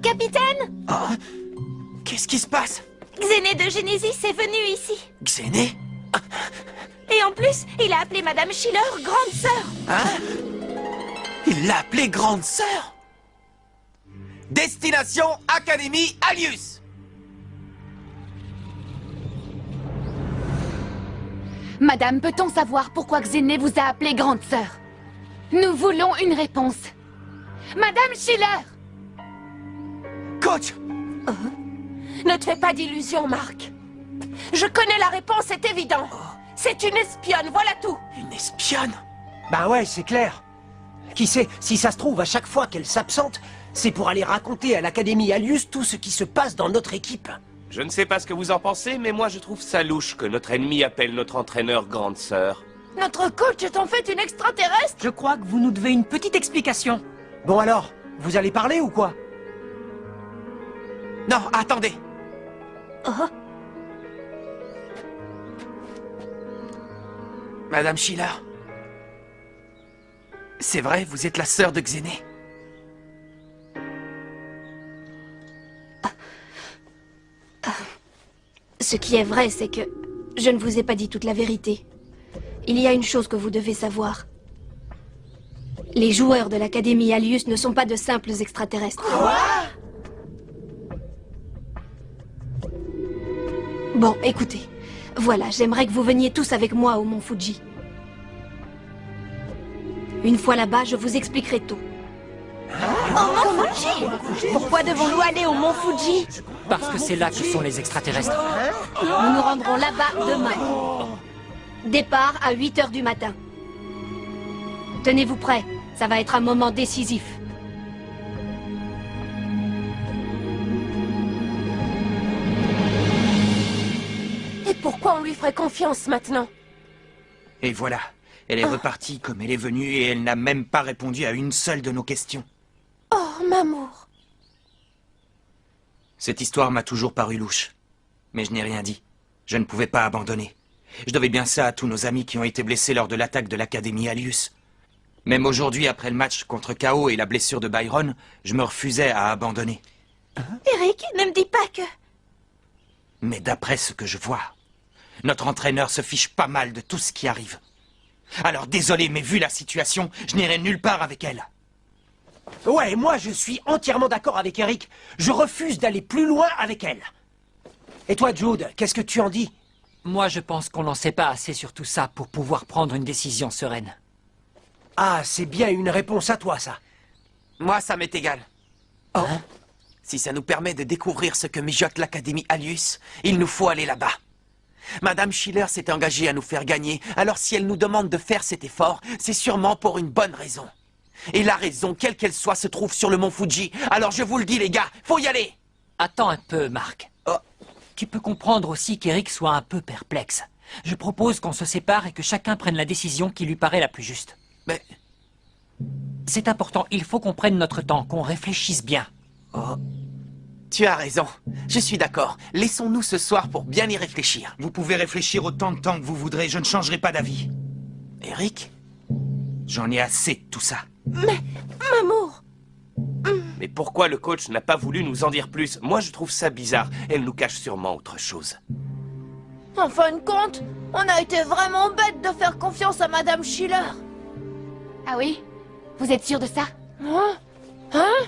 Capitaine! Oh, qu'est-ce qui se passe? Xéné de Genesis est venu ici. Xéné? Et en plus, il a appelé Madame Schiller grande sœur. Hein? Il l'a appelée grande sœur? Destination Académie Alius. Madame, peut-on savoir pourquoi Xéné vous a appelé grande sœur? Nous voulons une réponse. Madame Schiller! Coach! Ne te fais pas d'illusions, Marc. Je connais la réponse, c'est évident. C'est une espionne, voilà tout. Une espionne? Ben ouais, c'est clair. Qui sait, si ça se trouve, à chaque fois qu'elle s'absente, c'est pour aller raconter à l'Académie Alius tout ce qui se passe dans notre équipe. Je ne sais pas ce que vous en pensez, mais moi je trouve ça louche que notre ennemi appelle notre entraîneur grande sœur. Notre coach est en fait une extraterrestre. Je crois que vous nous devez une petite explication. Bon alors, vous allez parler ou quoi? Non, attendez. Madame Schiller. C'est vrai, vous êtes la sœur de Xéné. Ce qui est vrai, c'est que je ne vous ai pas dit toute la vérité. Il y a une chose que vous devez savoir. Les joueurs de l'Académie Alius ne sont pas de simples extraterrestres. Bon, écoutez. Voilà, j'aimerais que vous veniez tous avec moi au Mont Fuji. Une fois là-bas, je vous expliquerai tout. Au Mont Fuji? Pourquoi devons-nous aller au Mont Fuji? Parce que c'est là que sont les extraterrestres. Nous nous rendrons là-bas demain. Départ à 8 h du matin. Tenez-vous prêts, ça va être un moment décisif. Et pourquoi on lui ferait confiance maintenant? Et voilà, elle est repartie comme elle est venue et elle n'a même pas répondu à une seule de nos questions. Oh, Mamour. Cette histoire m'a toujours paru louche. Mais je n'ai rien dit. Je ne pouvais pas abandonner. Je devais bien ça à tous nos amis qui ont été blessés lors de l'attaque de l'Académie Alius. Même aujourd'hui, après le match contre KO et la blessure de Byron, je me refusais à abandonner. Eric, ne me dis pas que... Mais d'après ce que je vois, notre entraîneur se fiche pas mal de tout ce qui arrive. Alors désolé, mais vu la situation, je n'irai nulle part avec elle. Ouais, moi je suis entièrement d'accord avec Eric. Je refuse d'aller plus loin avec elle. Et toi, Jude, qu'est-ce que tu en dis? Moi, je pense qu'on n'en sait pas assez sur tout ça pour pouvoir prendre une décision sereine. Ah, c'est bien une réponse à toi, ça. Moi, ça m'est égal. Oh. Si ça nous permet de découvrir ce que mijote l'Académie Alius, il nous faut aller là-bas. Madame Schiller s'est engagée à nous faire gagner, alors si elle nous demande de faire cet effort, c'est sûrement pour une bonne raison. Et la raison, quelle qu'elle soit, se trouve sur le mont Fuji. Alors je vous le dis, les gars, faut y aller! Attends un peu, Marc. Oh. Tu peux comprendre aussi qu'Eric soit un peu perplexe. Je propose qu'on se sépare et que chacun prenne la décision qui lui paraît la plus juste. Mais... C'est important, il faut qu'on prenne notre temps, qu'on réfléchisse bien. Oh. Tu as raison, je suis d'accord. Laissons-nous ce soir pour bien y réfléchir. Vous pouvez réfléchir autant de temps que vous voudrez, je ne changerai pas d'avis. Eric? J'en ai assez de tout ça. Mais, Mamour... Mais pourquoi le coach n'a pas voulu nous en dire plus? Moi je trouve ça bizarre. Elle nous cache sûrement autre chose. En fin de compte, on a été vraiment bête de faire confiance à Madame Schiller. Ah oui? Vous êtes sûr de ça? Hein? Hein?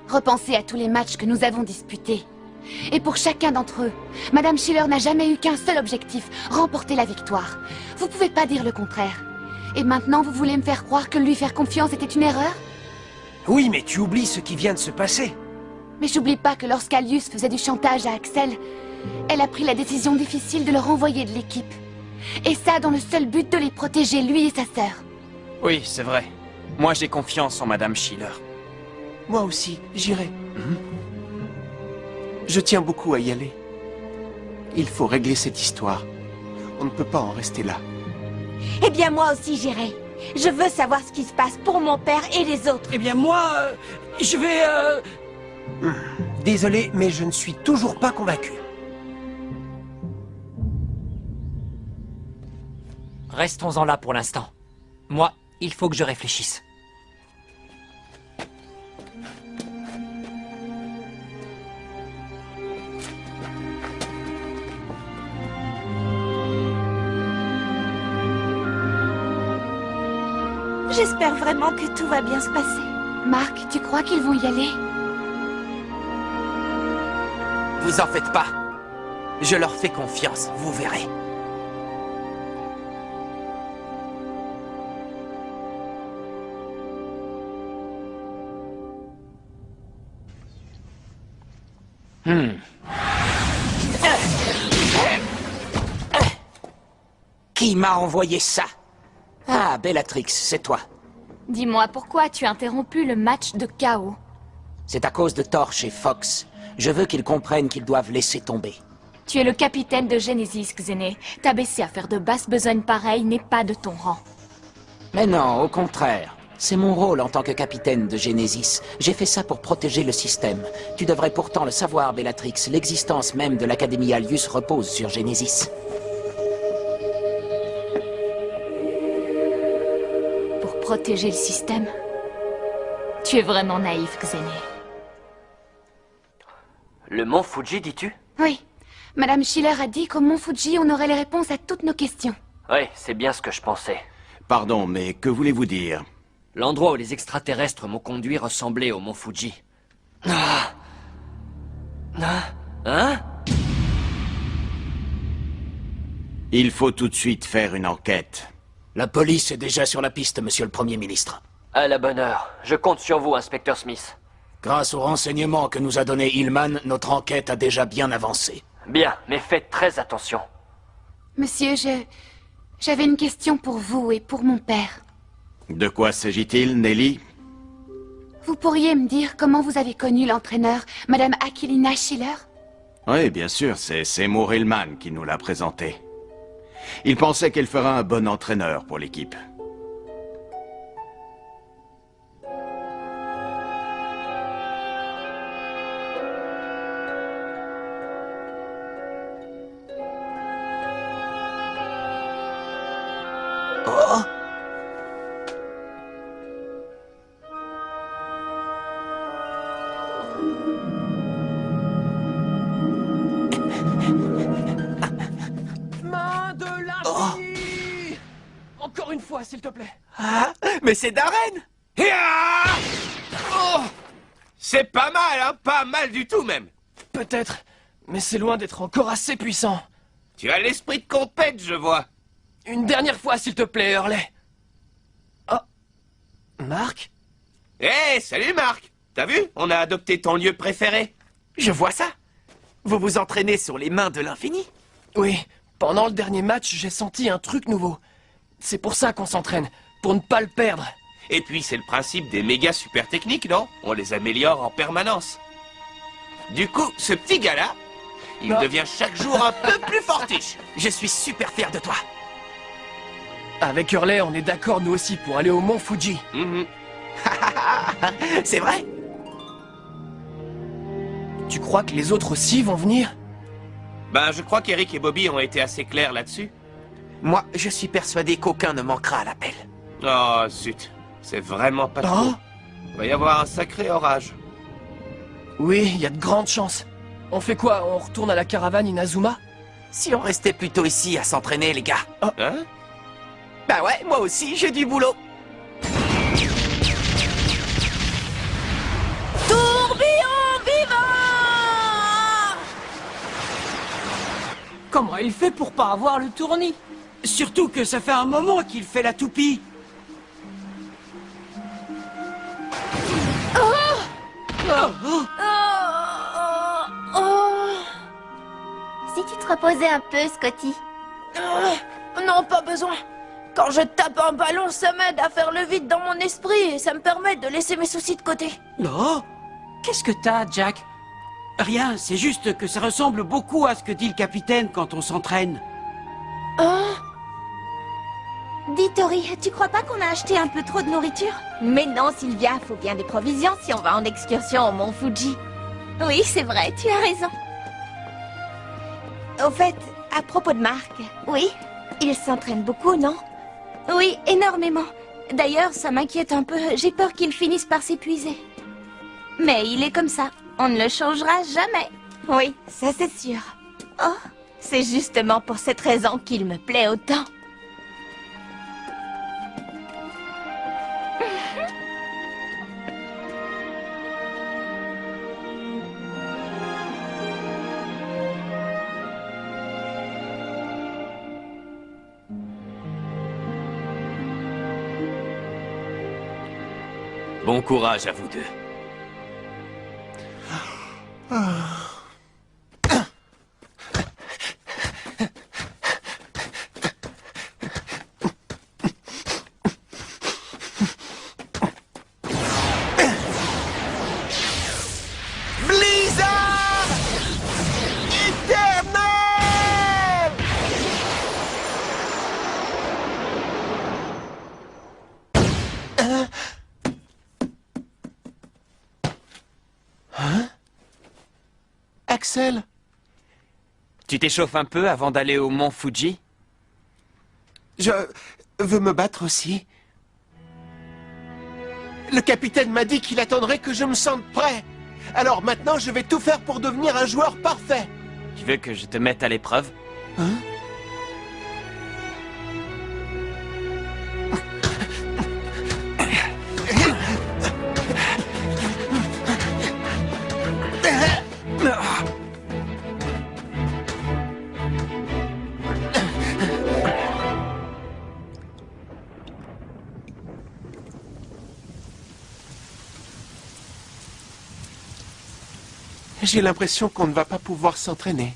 Repensez à tous les matchs que nous avons disputés. Et pour chacun d'entre eux, Madame Schiller n'a jamais eu qu'un seul objectif, remporter la victoire. Vous pouvez pas dire le contraire. Et maintenant, vous voulez me faire croire que lui faire confiance était une erreur? Oui, mais tu oublies ce qui vient de se passer. Mais j'oublie pas que lorsqu'Alius faisait du chantage à Axel, elle a pris la décision difficile de le renvoyer de l'équipe. Et ça dans le seul but de les protéger, lui et sa sœur. Oui, c'est vrai. Moi, j'ai confiance en Madame Schiller. Moi aussi, j'irai. Je tiens beaucoup à y aller. Il faut régler cette histoire. On ne peut pas en rester là. Eh bien, moi aussi, j'irai. Je veux savoir ce qui se passe pour mon père et les autres. Eh bien moi, je vais... Désolé, mais je ne suis toujours pas convaincu. Restons-en là pour l'instant. Moi, il faut que je réfléchisse. J'espère vraiment que tout va bien se passer. Marc, tu crois qu'ils vont y aller? Vous en faites pas. Je leur fais confiance, vous verrez. Qui m'a envoyé ça? Ah, Bellatrix, c'est toi. Dis-moi, pourquoi tu as interrompu le match de chaos? C'est à cause de Torch et Fox. Je veux qu'ils comprennent qu'ils doivent laisser tomber. Tu es le capitaine de Genesis, Xené. T'abaisser à faire de basses besognes pareilles n'est pas de ton rang. Mais non, au contraire. C'est mon rôle en tant que capitaine de Genesis. J'ai fait ça pour protéger le système. Tu devrais pourtant le savoir, Bellatrix. L'existence même de l'Académie Alius repose sur Genesis. Pour protéger le système? Tu es vraiment naïf, Xené. Le mont Fuji, dis-tu? Oui. Madame Schiller a dit qu'au Mont Fuji, on aurait les réponses à toutes nos questions. Oui, c'est bien ce que je pensais. Pardon, mais que voulez-vous dire? L'endroit où les extraterrestres m'ont conduit ressemblait au mont Fuji. Hein? Il faut tout de suite faire une enquête. La police est déjà sur la piste, monsieur le Premier ministre. À la bonne heure. Je compte sur vous, inspecteur Smith. Grâce aux renseignements que nous a donnés Hillman, notre enquête a déjà bien avancé. Bien, mais faites très attention. Monsieur, j'avais une question pour vous et pour mon père. De quoi s'agit-il, Nelly? Vous pourriez me dire comment vous avez connu l'entraîneur, Madame Aquilina Schiller? Oui, bien sûr, c'est Seymour Hillman qui nous l'a présenté. Il pensait qu'elle fera un bon entraîneur pour l'équipe. Oh! Main de l'infini! Encore une fois, s'il te plaît. Ah, mais c'est Darren! Hiya! Oh! C'est pas mal, hein? Pas mal du tout, même. Peut-être, mais c'est loin d'être encore assez puissant. Tu as l'esprit de compète, je vois. Une dernière fois, s'il te plaît, Hurley. Oh. Marc? Hé, salut, Marc. T'as vu? On a adopté ton lieu préféré. Je vois ça. Vous vous entraînez sur les mains de l'infini? Oui, pendant le dernier match, j'ai senti un truc nouveau. C'est pour ça qu'on s'entraîne, pour ne pas le perdre. Et puis, c'est le principe des méga super techniques, non? On les améliore en permanence. Du coup, ce petit gars-là, il devient chaque jour un peu plus fortiche. Je suis super fier de toi. Avec Hurley, on est d'accord nous aussi pour aller au Mont Fuji. C'est vrai? Tu crois que les autres aussi vont venir? Ben, je crois qu'Eric et Bobby ont été assez clairs là-dessus. Moi, je suis persuadé qu'aucun ne manquera à l'appel. Oh, zut. C'est vraiment pas Oh. trop. Il va y avoir un sacré orage. Oui, il y a de grandes chances. On fait quoi? On retourne à la caravane Inazuma? Si on restait plutôt ici à s'entraîner, les gars. Hein? Bah ouais, moi aussi, j'ai du boulot. Tourbillon vivant! Comment il fait pour pas avoir le tournis? Surtout que ça fait un moment qu'il fait la toupie. Si tu te reposais un peu, Scotty. Non, pas besoin. Quand je tape un ballon, ça m'aide à faire le vide dans mon esprit et ça me permet de laisser mes soucis de côté. Oh, qu'est-ce que t'as, Jack? Rien, c'est juste que ça ressemble beaucoup à ce que dit le capitaine quand on s'entraîne. Dis, Tori, tu crois pas qu'on a acheté un peu trop de nourriture? Mais non, Sylvia, faut bien des provisions si on va en excursion au Mont Fuji. Oui, c'est vrai, tu as raison. Au fait, à propos de Marc... Oui? Il s'entraîne beaucoup, non? Oui, énormément. D'ailleurs, ça m'inquiète un peu. J'ai peur qu'il finisse par s'épuiser. Mais il est comme ça. On ne le changera jamais. Oui, ça c'est sûr. Oh, c'est justement pour cette raison qu'il me plaît autant. Bon courage à vous deux. Blizzard éternel! Hein? Axel? Tu t'échauffes un peu avant d'aller au mont Fuji? Je veux me battre aussi. Le capitaine m'a dit qu'il attendrait que je me sente prêt. Alors maintenant, je vais tout faire pour devenir un joueur parfait. Tu veux que je te mette à l'épreuve? Hein? J'ai l'impression qu'on ne va pas pouvoir s'entraîner.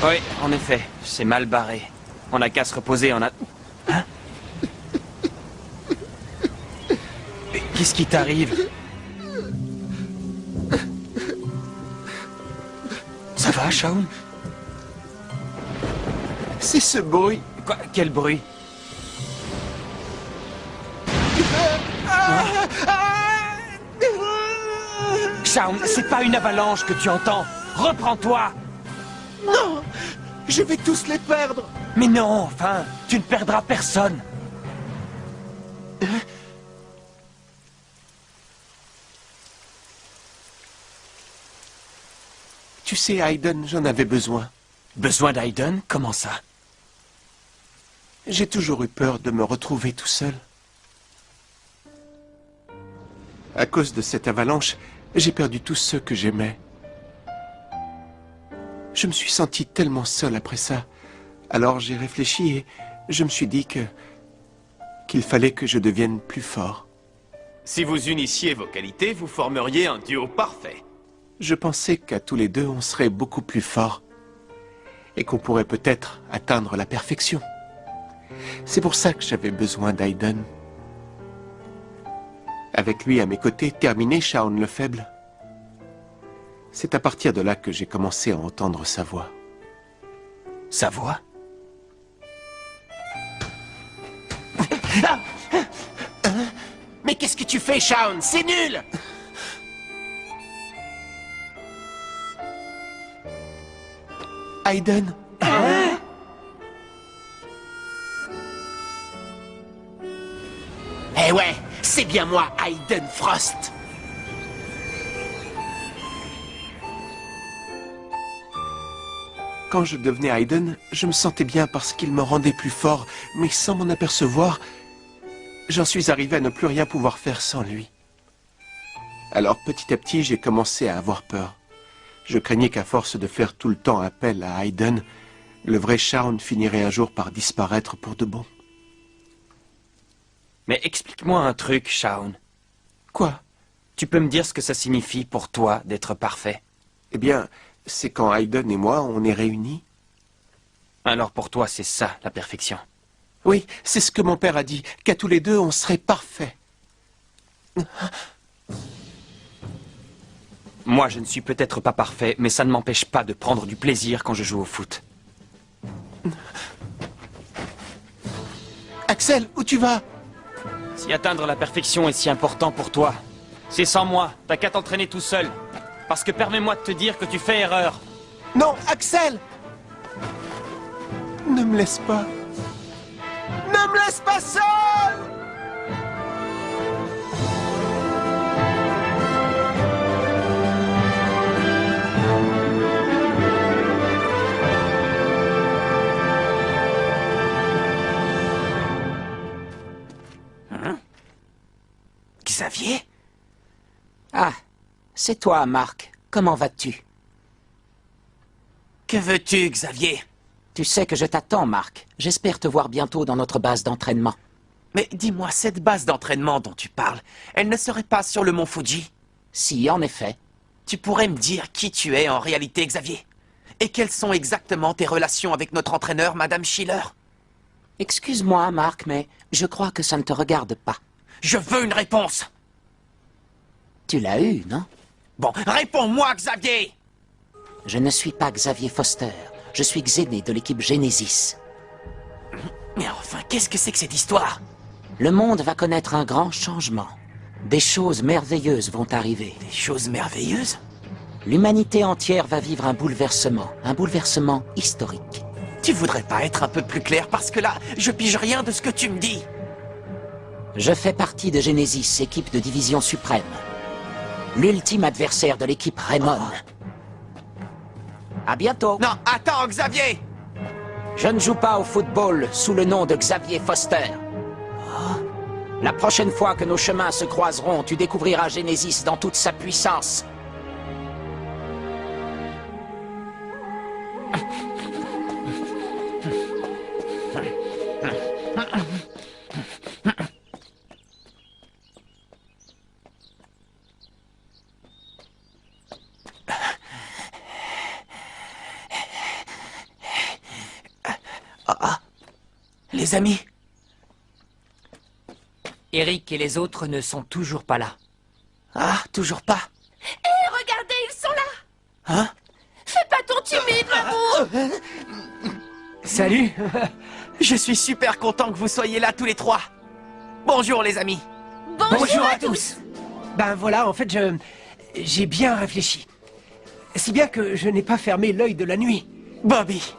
Oui, en effet, c'est mal barré. On n'a qu'à se reposer, on a... Hein? Qu'est-ce qui t'arrive? Ça va, Shaun? C'est ce bruit. Quoi? Quel bruit? Shaun, c'est pas une avalanche que tu entends. Reprends-toi. Non! Je vais tous les perdre! Mais non, enfin, tu ne perdras personne. Tu sais, Hayden, j'en avais besoin. Besoin d'Hayden? Comment ça? J'ai toujours eu peur de me retrouver tout seul. À cause de cette avalanche, j'ai perdu tous ceux que j'aimais. Je me suis senti tellement seul après ça. Alors j'ai réfléchi et je me suis dit qu'il fallait que je devienne plus fort. Si vous unissiez vos qualités, vous formeriez un duo parfait. Je pensais qu'à tous les deux, on serait beaucoup plus forts. Et qu'on pourrait peut-être atteindre la perfection. C'est pour ça que j'avais besoin d'Hayden. Avec lui à mes côtés, terminer Shaun le Faible. C'est à partir de là que j'ai commencé à entendre sa voix. Sa voix? Mais qu'est-ce que tu fais, Shaun? C'est nul! Hayden? Eh ouais, c'est bien moi, Hayden Frost. Quand je devenais Hayden, je me sentais bien parce qu'il me rendait plus fort, mais sans m'en apercevoir, j'en suis arrivé à ne plus rien pouvoir faire sans lui. Alors petit à petit, j'ai commencé à avoir peur. Je craignais qu'à force de faire tout le temps appel à Hayden, le vrai Shaun finirait un jour par disparaître pour de bon. Mais explique-moi un truc, Shaun. Quoi? Tu peux me dire ce que ça signifie pour toi d'être parfait? Eh bien, c'est quand Hayden et moi, on est réunis. Alors pour toi, c'est ça, la perfection. Oui, c'est ce que mon père a dit, qu'à tous les deux, on serait parfaits. Moi, je ne suis peut-être pas parfait, mais ça ne m'empêche pas de prendre du plaisir quand je joue au foot. Axel, où tu vas? Si atteindre la perfection est si important pour toi, c'est sans moi, t'as qu'à t'entraîner tout seul. Parce que permets-moi de te dire que tu fais erreur. Non, Axel! Ne me laisse pas. Ne me laisse pas seul! Xavier? Ah, c'est toi, Marc. Comment vas-tu? Que veux-tu, Xavier? Tu sais que je t'attends, Marc. J'espère te voir bientôt dans notre base d'entraînement. Mais dis-moi, cette base d'entraînement dont tu parles, elle ne serait pas sur le mont Fuji? Si, en effet. Tu pourrais me dire qui tu es en réalité, Xavier? Et quelles sont exactement tes relations avec notre entraîneur, Madame Schiller? Excuse-moi, Marc, mais je crois que ça ne te regarde pas. Je veux une réponse! Tu l'as eu, non? Bon, réponds-moi, Xavier! Je ne suis pas Xavier Foster. Je suis Xéné de l'équipe Genesis. Mais enfin, qu'est-ce que c'est que cette histoire? Le monde va connaître un grand changement. Des choses merveilleuses vont arriver. Des choses merveilleuses? L'humanité entière va vivre un bouleversement historique. Tu voudrais pas être un peu plus clair, parce que là, je pige rien de ce que tu me dis. Je fais partie de Genesis, équipe de division suprême. L'ultime adversaire de l'équipe Raymond. À bientôt. Non, attends, Xavier! Je ne joue pas au football sous le nom de Xavier Foster. La prochaine fois que nos chemins se croiseront, tu découvriras Genesis dans toute sa puissance. Les amis? Eric et les autres ne sont toujours pas là. Ah, toujours pas? Hé, regardez, ils sont là! Hein? Fais pas ton timide, Mamou! Salut. Je suis super content que vous soyez là tous les trois. Bonjour, les amis. Bonjour à tous! Ben voilà, en fait, j'ai bien réfléchi. Si bien que je n'ai pas fermé l'œil de la nuit. Bobby.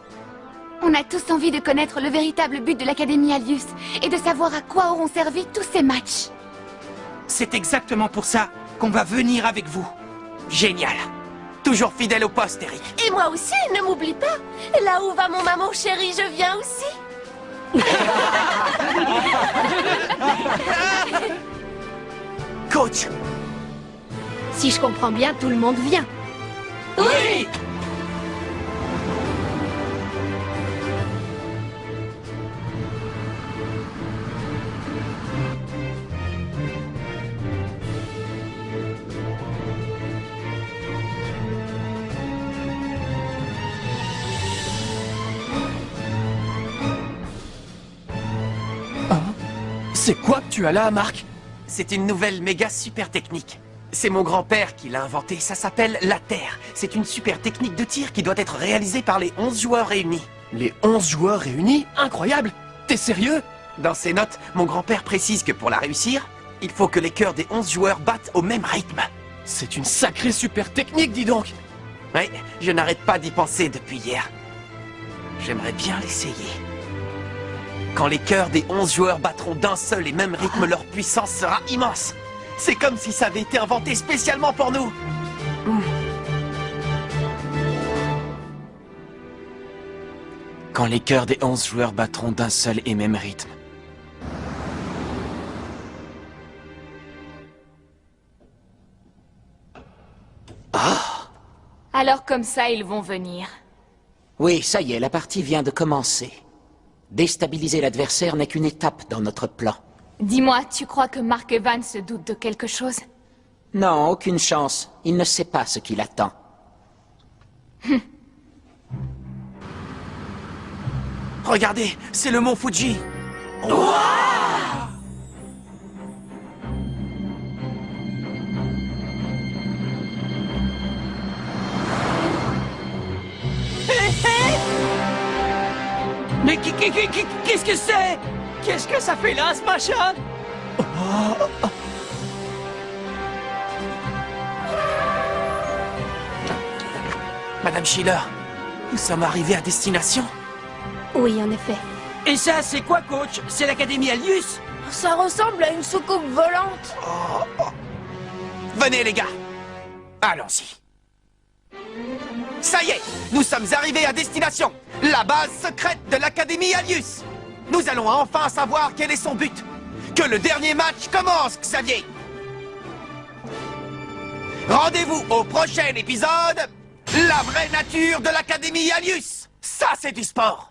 On a tous envie de connaître le véritable but de l'Académie Alius et de savoir à quoi auront servi tous ces matchs. C'est exactement pour ça qu'on va venir avec vous. Génial. Toujours fidèle au poste, Eric. Et moi aussi, ne m'oublie pas. Là où va mon maman chérie, je viens aussi. Coach. Si je comprends bien, tout le monde vient. Oui! C'est quoi que tu as là, Marc? C'est une nouvelle méga super technique. C'est mon grand-père qui l'a inventée. Ça s'appelle la Terre. C'est une super technique de tir qui doit être réalisée par les 11 joueurs réunis. Les 11 joueurs réunis? Incroyable! T'es sérieux? Dans ses notes, mon grand-père précise que pour la réussir, il faut que les cœurs des 11 joueurs battent au même rythme. C'est une sacrée super technique, dis donc! Oui, je n'arrête pas d'y penser depuis hier. J'aimerais bien l'essayer. Quand les cœurs des 11 joueurs battront d'un seul et même rythme, leur puissance sera immense. C'est comme si ça avait été inventé spécialement pour nous. Quand les cœurs des 11 joueurs battront d'un seul et même rythme. Alors comme ça, ils vont venir. Oui, ça y est, la partie vient de commencer. Déstabiliser l'adversaire n'est qu'une étape dans notre plan. Dis-moi, tu crois que Mark Evans se doute de quelque chose? Non, aucune chance. Il ne sait pas ce qu'il attend. Regardez, c'est le mont Fuji. Mais qu'est-ce que c'est? Qu'est-ce que ça fait là, ce machin? Madame Schiller, nous sommes arrivés à destination. Oui, en effet. Et ça, c'est quoi, coach? C'est l'Académie Alius? Ça ressemble à une soucoupe volante. Venez, les gars. Allons-y. Ça y est, nous sommes arrivés à destination. La base secrète de l'Académie Alius. Nous allons enfin savoir quel est son but. Que le dernier match commence, Xavier. Rendez-vous au prochain épisode. La vraie nature de l'Académie Alius. Ça, c'est du sport.